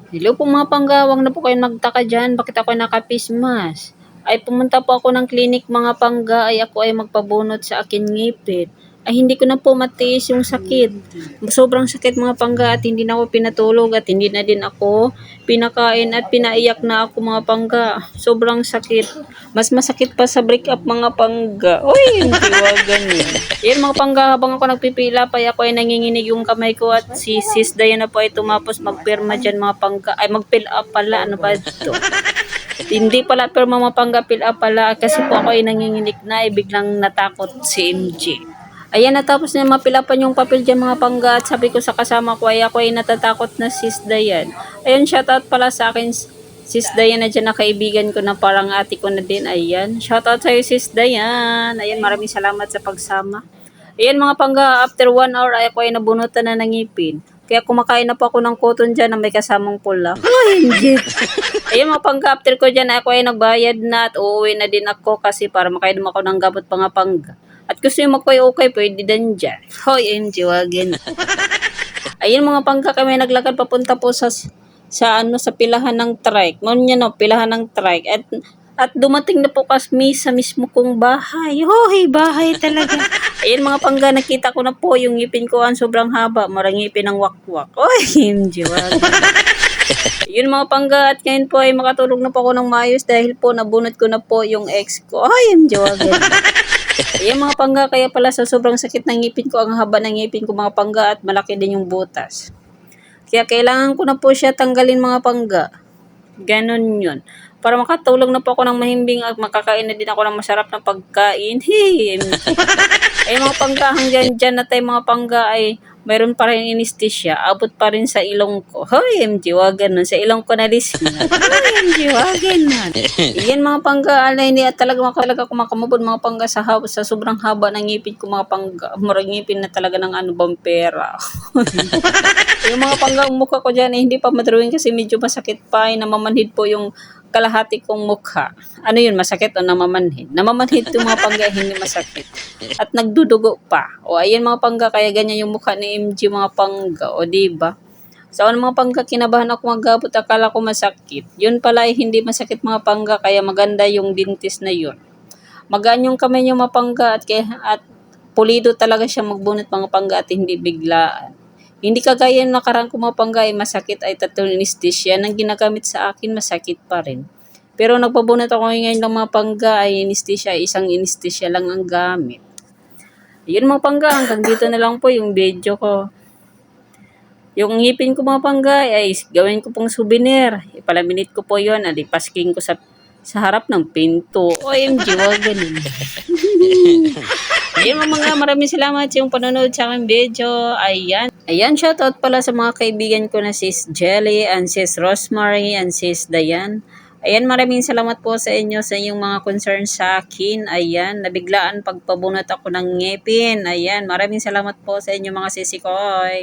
Hello po mga pangga, wag na po kayong magtaka dyan, bakit ako naka-face mask? Ay pumunta po ako ng clinic mga pangga, ay ako ay magpabunot sa akin ngipin. Ay hindi ko na po matiis yung sakit. Sobrang sakit mga pangga at hindi na ako pinatulog at hindi na din ako pinakain at pinaiyak na ako mga pangga. Sobrang sakit. Mas masakit pa sa break up mga pangga. Uy, hindi wag ganun. Yan mga pangga, habang ako nagpipila pa, ako ay nanginginig yung kamay ko at si Sis Diana po ay tumapos magpirma dyan mga pangga. Ay mag-fill up pala, ano ba ito? Hindi pala pirma mga pangga, fill up pala kasi po ako ay nanginginig na, ay biglang natakot si MJ. Ayan, natapos na mapilapan yung papel dyan mga pangga at sabi ko sa kasama ko ay ako ay natatakot na Sis Dayan. Ayan, shoutout pala sa akin Sis Dayan na dyan na kaibigan ko na parang ate ko na din. Ayan, shoutout sa'yo Sis Dayan. Ayan, maraming salamat sa pagsama. Ayan mga pangga, after 1 hour ay ako ay nabunutan na ng ngipin. Kaya kumakain na po ako ng cotton dyan na may kasamang pula. Ay, hindi. Ayan mga pangga, after ko dyan ako ay nagbayad na at uuwi na din ako kasi para makainom ako ng gamot mga pangga. At gusto yung magpay-okay, pwede din dyan. Hoy, MJ, wagin. Ayun mga pangka, kami naglakad papunta po sa pilahan ng trike. Noon yan, no, pilahan ng trike. At dumating na po kami sa mismo kong bahay. Hoy, bahay talaga. Ayun mga pangga, nakita ko na po yung ngipin ko ang sobrang haba. Marang ngipin ng wakwak. Oy, MJ, wagin. Yun mga pangga, at ngayon po ay makatulog na po ako ng maayos dahil po nabunot ko na po yung ex ko. Ay, MJ, wagin. Ayan mga pangga, kaya pala sa sobrang sakit ng ngipin ko, ang haba ng ngipin ko mga pangga at malaki din yung butas. Kaya kailangan ko na po siya tanggalin mga pangga. Ganon yun. Para makatulog na po ako ng mahimbing at makakain na din ako ng masarap na pagkain. Hey, ay mga pangga, hanggang dyan na tayo mga pangga ay mayroon pa rin anesthesia. Abot pa rin sa ilong ko. Hoy, MJ, wag ganun. Sa ilong ko na lisina. Hoy, MJ, wag ganun. Yan mga pangga, alay niya talaga kumakamabod mga pangga sa sobrang haba ng ngipin ko mga pangga. Murang ngipin na talaga ng ano bang pera. Yung mga pangga, mukha ko dyan hindi pa madrawing kasi medyo masakit pa. Namamanhid po yung kalahati kong mukha. Ano yun, masakit o namamanhid? Namamanhid yung mga pangga, hindi masakit. At nagdudugo pa. O ayan mga pangga, kaya ganyan yung mukha ni MG mga pangga. O diba? Sa mga pangga, kinabahan ako magabot, akala ko masakit. Yun pala ay hindi masakit mga pangga, kaya maganda yung dentist na yun. Magaan yung kamay niyo mga pangga at pulido talaga siya magbunot mga pangga at hindi biglaan. Hindi kagaya ng nakarang ko mga pangga ay masakit ay tatlong anesthesia. Nang ginagamit sa akin, masakit pa rin. Pero nagpabunot ako ngayon ng mga pangga ay anesthesia, isang anesthesia lang ang gamit. Yun mga pangga, hanggang dito na lang po yung video ko. Yung ngipin ko mga pangga ay gawin ko pong souvenir. Ipalaminate ko po yun. Alipasking ko sa harap ng pinto. OMG, wag ganun. Ayun mga maraming salamat sa yung panonood sa aking video. Ayan, shoutout pala sa mga kaibigan ko na Sis Jelly and Sis Rosemary and Sis Dayan. Ayan, maraming salamat po sa inyo sa inyong mga concerns sa akin. Ayan, nabiglaan pagpabunot ako ng ngipin. Ayan, maraming salamat po sa inyo mga sisikoy.